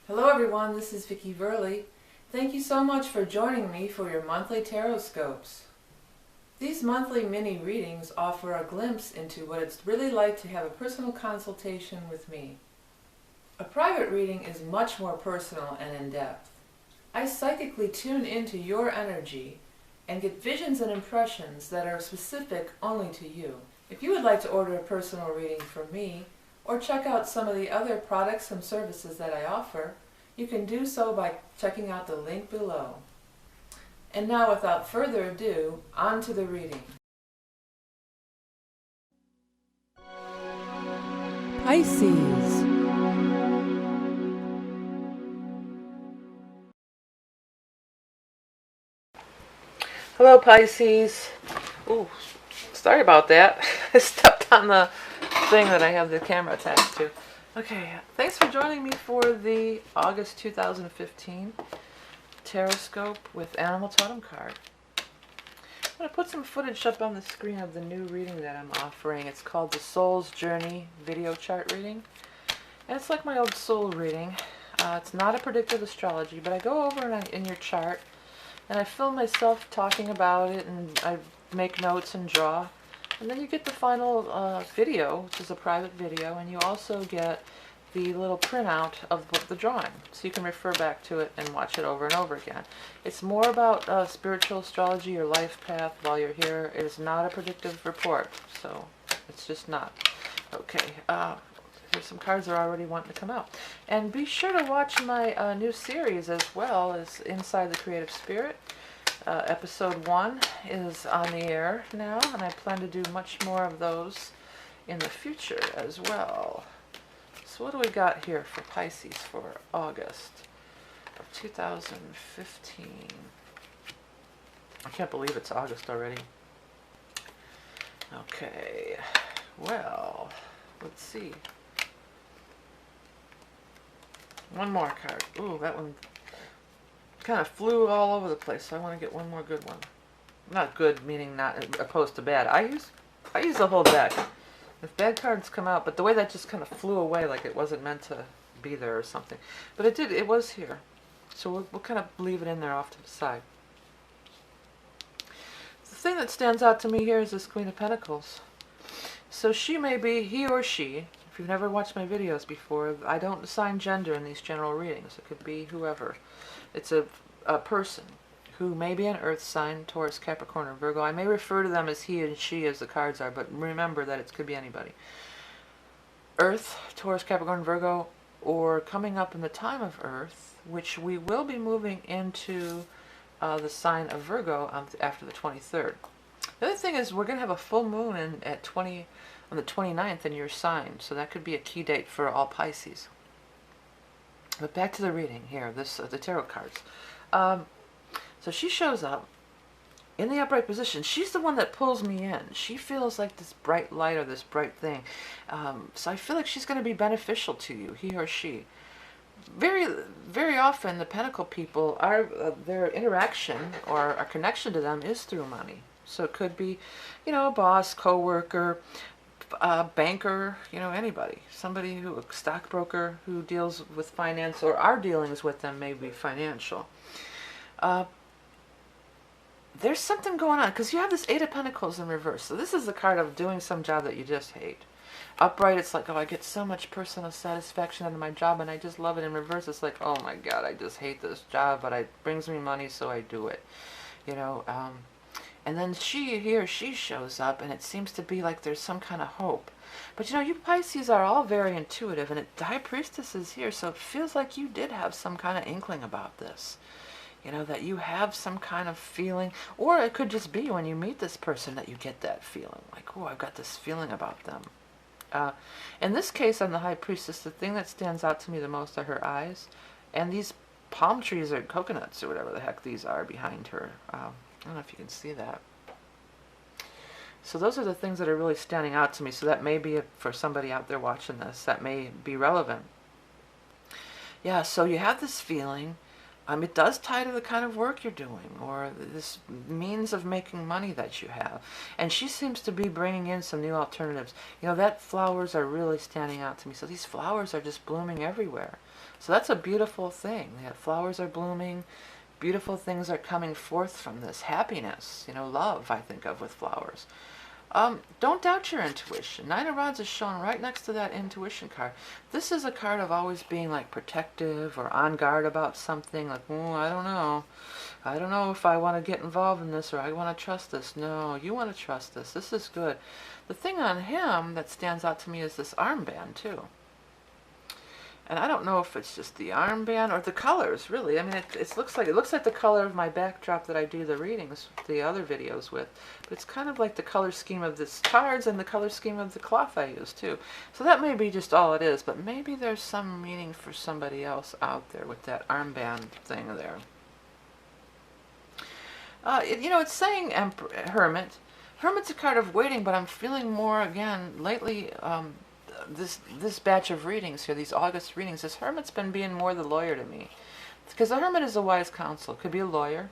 Hello everyone, this is Vickie. Thank you so much for joining me for your monthly tarot scopes. These monthly mini readings offer a glimpse into what it's really like to have a personal consultation with me. A private reading is much more personal and in-depth. I psychically tune into your energy and get visions and impressions that are specific only to you. If you would like to order a personal reading from me, or check out some of the other products and services that I offer, you can do so by checking out the link below. And now, without further ado, on to the reading. Pisces. Hello Pisces. Ooh, sorry about that. I stepped on the thing that I have the camera attached to. Okay, thanks for joining me for the August 2015 Tarot Scope with Animal Totem card. I'm going to put some footage up on the screen of the new reading that I'm offering. It's called the Soul's Journey Video Chart Reading. And it's like my old soul reading. It's not a predictive astrology, but I go over in your chart and I film myself talking about it, and I make notes and draw. And then you get the final video, which is a private video, and you also get the little printout of the drawing, so you can refer back to it and watch it over and over again. It's more about spiritual astrology or life path while you're here. It is not a predictive report, so it's just not. Okay, here's some cards that are already wanting to come out. And be sure to watch my new series as well as Inside the Creative Spirit. Episode 1 is on the air now, and I plan to do much more of those in the future as well. So what do we got here for Pisces for August of 2015? I can't believe it's August already. Okay, well, let's see. One more card. Ooh, that one kind of flew all over the place, so I want to get one more good one. Not good meaning not opposed to bad. I use the whole deck. If bad cards come out, but the way that just kind of flew away like it wasn't meant to be there or something. But it did, it was here. So we'll kind of leave it in there off to the side. The thing that stands out to me here is this Queen of Pentacles. So she may be, he or she, if you've never watched my videos before, I don't assign gender in these general readings. It could be whoever. It's a person who may be an earth sign, Taurus, Capricorn, or Virgo. I may refer to them as he and she as the cards are, but remember that it could be anybody. Earth, Taurus, Capricorn, Virgo, or coming up in the time of Earth, which we will be moving into the sign of Virgo after the 23rd. The other thing is we're going to have a full moon on the 29th in your sign, so that could be a key date for all Pisces. But back to the reading here, the tarot cards. So she shows up in the upright position. She's the one that pulls me in. She feels like this bright light or this bright thing. So I feel like she's going to be beneficial to you, he or she. Very, very often the Pentacle people, their interaction or a connection to them is through money. So it could be, you know, a boss, co-worker, a banker, you know, anybody. Somebody who, a stockbroker who deals with finance, or our dealings with them may be financial. There's something going on, because you have this Eight of Pentacles in reverse. So this is the card of doing some job that you just hate. Upright, it's like, oh, I get so much personal satisfaction out of my job, and I just love it. In reverse, it's like, oh my God, I just hate this job, but it brings me money, so I do it. You know, and then he or she shows up, and it seems to be like there's some kind of hope. But you know, you Pisces are all very intuitive, and the High Priestess is here, so it feels like you did have some kind of inkling about this. You know, that you have some kind of feeling, or it could just be when you meet this person that you get that feeling, like, oh, I've got this feeling about them. In this case, on the High Priestess, the thing that stands out to me the most are her eyes, and these palm trees or coconuts or whatever the heck these are behind her. I don't know if you can see that. So those are the things that are really standing out to me. So that may be, for somebody out there watching this, that may be relevant. Yeah, so you have this feeling. It does tie to the kind of work you're doing, or this means of making money that you have. And she seems to be bringing in some new alternatives. You know, that flowers are really standing out to me. So these flowers are just blooming everywhere. So that's a beautiful thing. Yeah, flowers are blooming. Beautiful things are coming forth from this. Happiness, love, I think of with flowers. Don't doubt your intuition. Nine of Rods is shown right next to that intuition card. This is a card of always being like protective or on guard about something. Like, oh, I don't know. I don't know if I want to get involved in this or I want to trust this. No, you want to trust this. This is good. The thing on him that stands out to me is this armband too. And I don't know if it's just the armband or the colors, really. I mean, it looks like the color of my backdrop that I do the readings, the other videos with. But it's kind of like the color scheme of this cards and the color scheme of the cloth I use too. So that may be just all it is, but maybe there's some meaning for somebody else out there with that armband thing there. It's saying Hermit. Hermit's a card of waiting, but I'm feeling more again lately. This batch of readings here, these August readings, this Hermit's been being more the lawyer to me. Because the Hermit is a wise counsel. It could be a lawyer,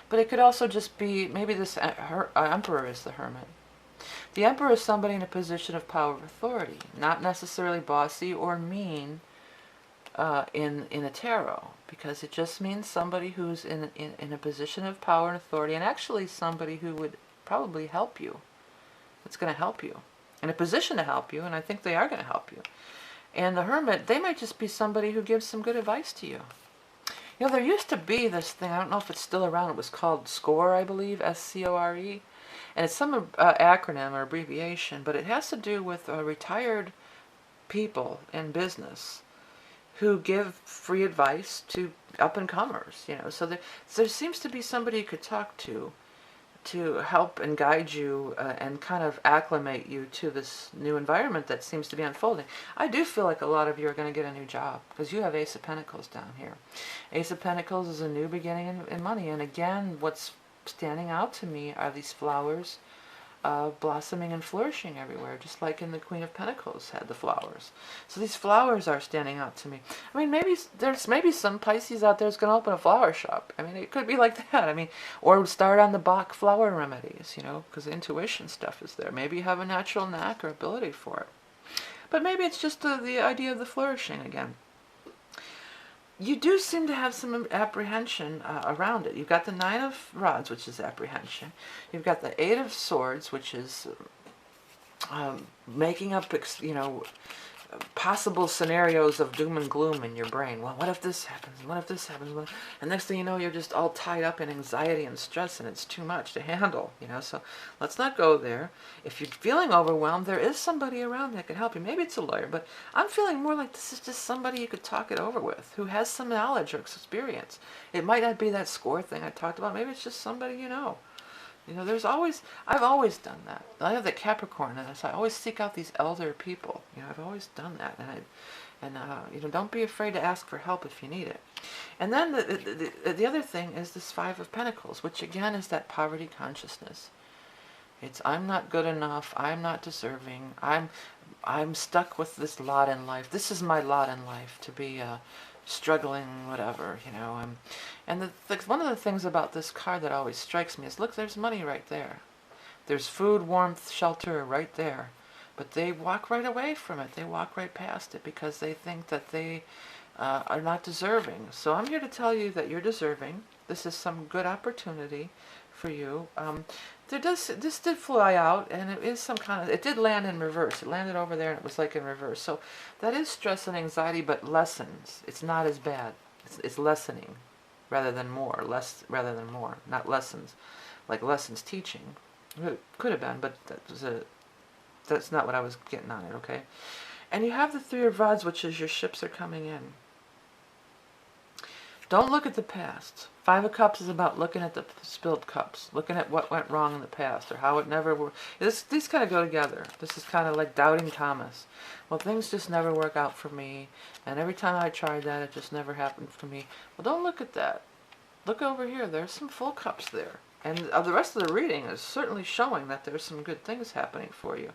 but it could also just be, maybe this Emperor is the Hermit. The Emperor is somebody in a position of power of authority, not necessarily bossy or mean in a tarot, because it just means somebody who's in a position of power and authority, and actually somebody who would probably help you. It's going to help you. In a position to help you, and I think they are going to help you. And the Hermit, they might just be somebody who gives some good advice to you. There used to be this thing, I don't know if it's still around, it was called SCORE, I believe, S-C-O-R-E. And it's some acronym or abbreviation, but it has to do with retired people in business who give free advice to up-and-comers, So there seems to be somebody you could talk to help and guide you and kind of acclimate you to this new environment that seems to be unfolding. I do feel like a lot of you are going to get a new job because you have Ace of Pentacles down here. Ace of Pentacles is a new beginning in money, and again, what's standing out to me are these flowers blossoming and flourishing everywhere, just like in the Queen of Pentacles had the flowers. So these flowers are standing out to me. I mean, maybe there's some Pisces out there that's going to open a flower shop. I mean, it could be like that. I mean, or start on the Bach flower remedies, because the intuition stuff is there. Maybe you have a natural knack or ability for it. But maybe it's just the idea of the flourishing again. You do seem to have some apprehension around it. You've got the Nine of Rods, which is apprehension. You've got the Eight of Swords, which is making up, possible scenarios of doom and gloom in your brain. Well, what if this happens? What if this happens? And next thing you know, you're just all tied up in anxiety and stress, and it's too much to handle, So let's not go there. If you're feeling overwhelmed, there is somebody around that can help you. Maybe it's a lawyer, but I'm feeling more like this is just somebody you could talk it over with, who has some knowledge or experience. It might not be that SCORE thing I talked about. Maybe it's just somebody you know. I've always done that. I have the Capricorn in us. I always seek out these elder people. I've always done that. And don't be afraid to ask for help if you need it. And then the other thing is this Five of Pentacles, which again is that poverty consciousness. It's, I'm not good enough. I'm not deserving. I'm stuck with this lot in life. This is my lot in life, to be struggling, whatever, and one of the things about this card that always strikes me is, look, there's money right there. There's food, warmth, shelter right there. But they walk right away from it. They walk right past it because they think that they are not deserving. So I'm here to tell you that you're deserving. This is some good opportunity for you. This did fly out, and it is some kind of, it did land in reverse. It landed over there and it was like in reverse. So that is stress and anxiety, but lessens. It's not as bad. It's lessening rather than more. Less rather than more. Not lessons. Like lessons teaching. It could have been, but that's not what I was getting on it, okay? And you have the Three of Rods, which is your ships are coming in. Don't look at the past. Five of Cups is about looking at the spilled cups, looking at what went wrong in the past or how it never worked. These kind of go together. This is kind of like doubting Thomas. Well, things just never work out for me, and every time I tried that, it just never happened for me. Well, don't look at that. Look over here. There's some full cups there. And the rest of the reading is certainly showing that there's some good things happening for you.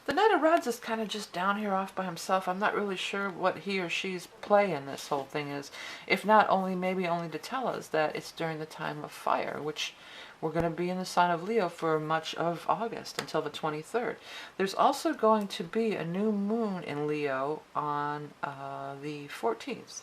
The Knight of Rods is kind of just down here off by himself. I'm not really sure what he or she's play in this whole thing is. If not, maybe only to tell us that it's during the time of fire, which we're going to be in the sign of Leo for much of August until the 23rd. There's also going to be a new moon in Leo on the 14th.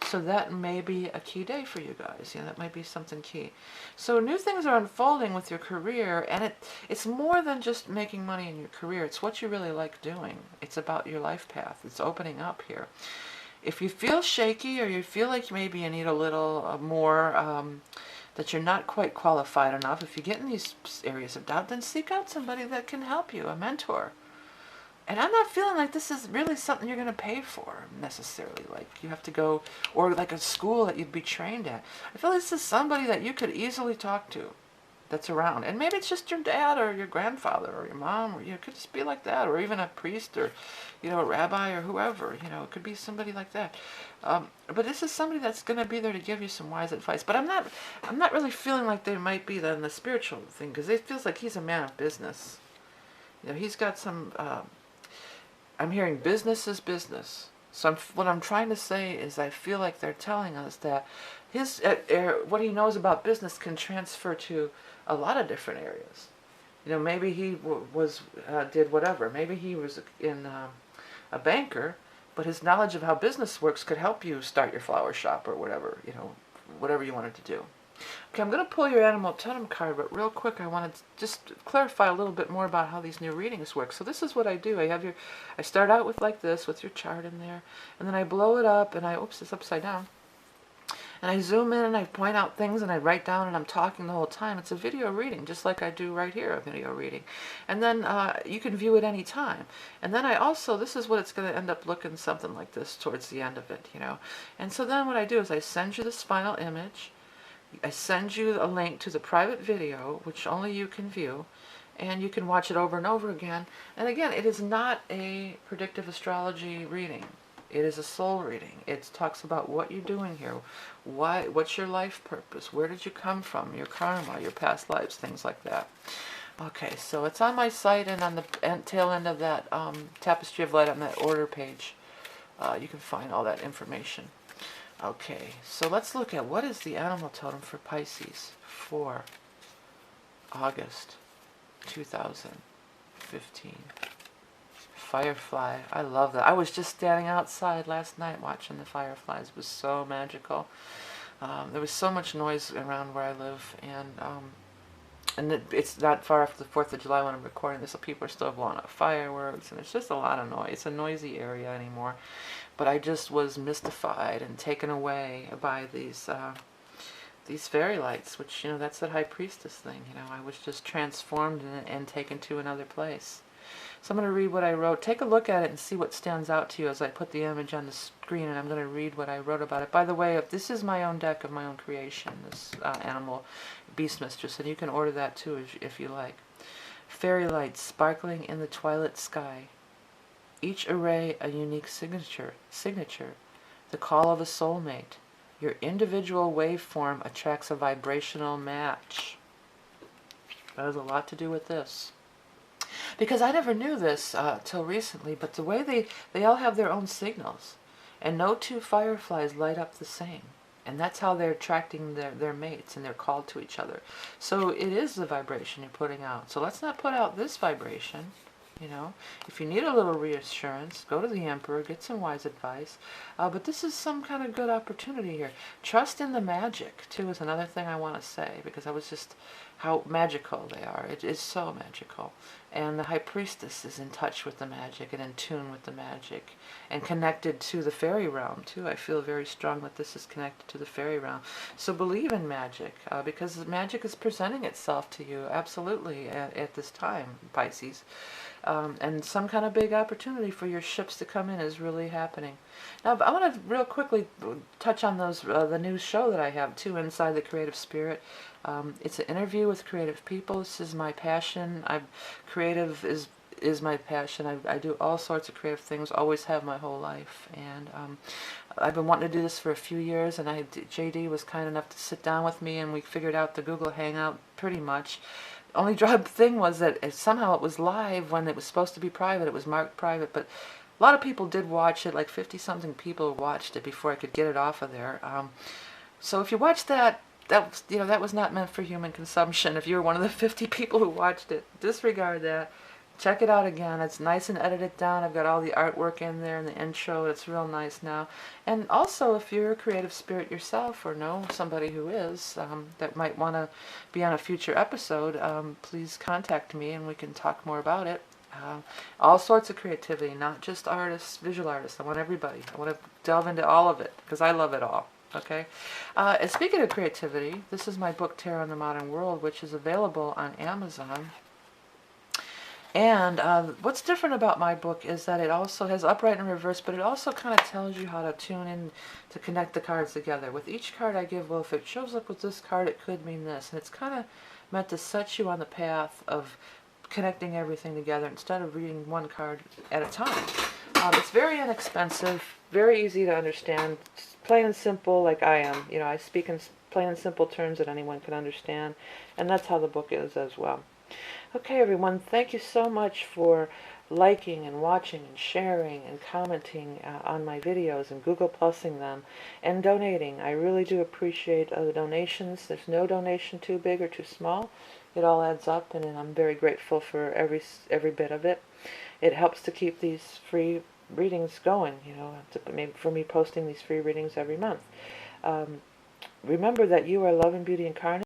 So that may be a key day for you guys. You know, that might be something key. So new things are unfolding with your career, and it's more than just making money in your career. It's what you really like doing. It's about your life path. It's opening up here. If you feel shaky, or you feel like maybe you need a little more, that you're not quite qualified enough, if you get in these areas of doubt, then seek out somebody that can help you, a mentor. And I'm not feeling like this is really something you're going to pay for, necessarily. Like you have to go, or like a school that you'd be trained at. I feel like this is somebody that you could easily talk to that's around. And maybe it's just your dad or your grandfather or your mom, or it could just be like that, or even a priest, or a rabbi, or whoever. It could be somebody like that. But this is somebody that's going to be there to give you some wise advice. But I'm not really feeling like they might be the spiritual thing, because it feels like he's a man of business. He's got some. I'm hearing business is business. So what I'm trying to say is I feel like they're telling us that his what he knows about business can transfer to a lot of different areas. Maybe he did whatever. Maybe he was in a banker, but his knowledge of how business works could help you start your flower shop or whatever, whatever you wanted to do. Okay, I'm going to pull your animal totem card, but real quick I want to just clarify a little bit more about how these new readings work. So this is what I do. I start out with like this, with your chart in there, and then I blow it up, and oops, it's upside down. And I zoom in, and I point out things, and I write down, and I'm talking the whole time. It's a video reading, just like I do right here, a video reading. And then you can view it any time. And then this is what it's going to end up looking something like this towards the end of it, And so then what I do is I send you this final image. I send you a link to the private video, which only you can view, and you can watch it over and over again. And again, it is not a predictive astrology reading. It is a soul reading. It talks about what you're doing here, what's your life purpose, where did you come from, your karma, your past lives, things like that. Okay, so it's on my site, and on the tail end of that Tapestry of Light on that order page, you can find all that information. Okay, so let's look at what is the animal totem for Pisces for August 2015. Firefly. I love that. I was just standing outside last night watching the fireflies. It was so magical. There was so much noise around where I live, and it's not far after the 4th of July when I'm recording this, so people are still blowing up fireworks, and it's just a lot of noise. It's a noisy area anymore. But I just was mystified and taken away by these fairy lights, which, that's that high priestess thing. I was just transformed and taken to another place. So I'm going to read what I wrote. Take a look at it and see what stands out to you as I put the image on the screen, and I'm going to read what I wrote about it. By the way, if this is my own deck of my own creation, this Animal Beast Mistress, and you can order that too if you like. Fairy lights sparkling in the twilight sky. Each array a unique signature. The call of a soulmate. Your individual waveform attracts a vibrational match. That has a lot to do with this. Because I never knew this till recently, but the way they all have their own signals. And no two fireflies light up the same. And that's how they're attracting their mates, and they're called to each other. So it is the vibration you're putting out. So let's not put out this vibration. If you need a little reassurance, go to the Emperor, get some wise advice. But this is some kind of good opportunity here. Trust in the magic, too, is another thing I want to say, because I was just how magical they are. It is so magical. And the High Priestess is in touch with the magic and in tune with the magic and connected to the fairy realm, too. I feel very strong that this is connected to the fairy realm. So believe in magic, because magic is presenting itself to you, absolutely, at this time, Pisces. And some kind of big opportunity for your ships to come in is really happening. Now, I want to real quickly touch on the new show that I have, too, Inside the Creative Spirit. It's an interview with creative people. This is my passion. Creative is my passion. I do all sorts of creative things, always have my whole life. And I've been wanting to do this for a few years, and JD was kind enough to sit down with me, and we figured out the Google Hangout pretty much. Only drug thing was that somehow it was live when it was supposed to be private. It was marked private, but a lot of people did watch it. Like 50-something people watched it before I could get it off of there. So if you watched that was not meant for human consumption. If you were one of the 50 people who watched it, disregard that. check it out again. It's nice and edited down. I've got all the artwork in there and the intro. It's real nice now. And also, if you're a creative spirit yourself or know somebody who is that might want to be on a future episode, please contact me and we can talk more about it. All sorts of creativity, not just artists, visual artists. I want everybody. I want to delve into all of it because I love it all. Okay. And speaking of creativity, this is my book Tarot in the Modern World, which is available on Amazon. And what's different about my book is that it also has upright and reverse, but it also kind of tells you how to tune in to connect the cards together. With each card I give, well, if it shows up with this card, it could mean this. And it's kind of meant to set you on the path of connecting everything together instead of reading one card at a time. It's very inexpensive, very easy to understand, plain and simple like I am. You know, I speak in plain and simple terms that anyone can understand, and that's how the book is as well. Okay, everyone, thank you so much for liking and watching and sharing and commenting on my videos and Google Plusing them and donating. I really do appreciate the donations. There's no donation too big or too small. It all adds up, and I'm very grateful for every bit of it. It helps to keep these free readings going, you know, maybe for me posting these free readings every month. Remember that you are love and beauty incarnate.